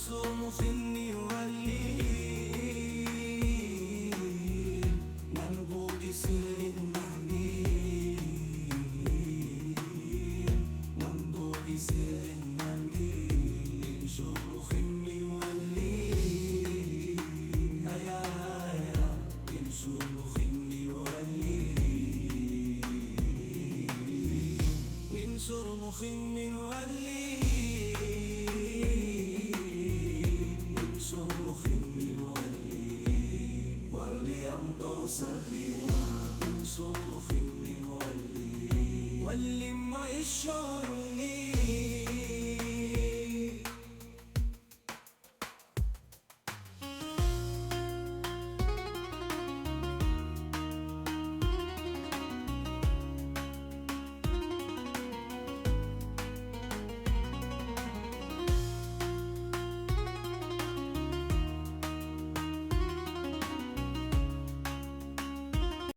صرمخ يولي منبوط سر المهدي منبوط سر المهدي صرمخ يولي هيا هيا صرمخ يولي من صرمخ يولي صرخ يولي ولي أمضى سريرا من صرخ يولي ولي ما يشعرني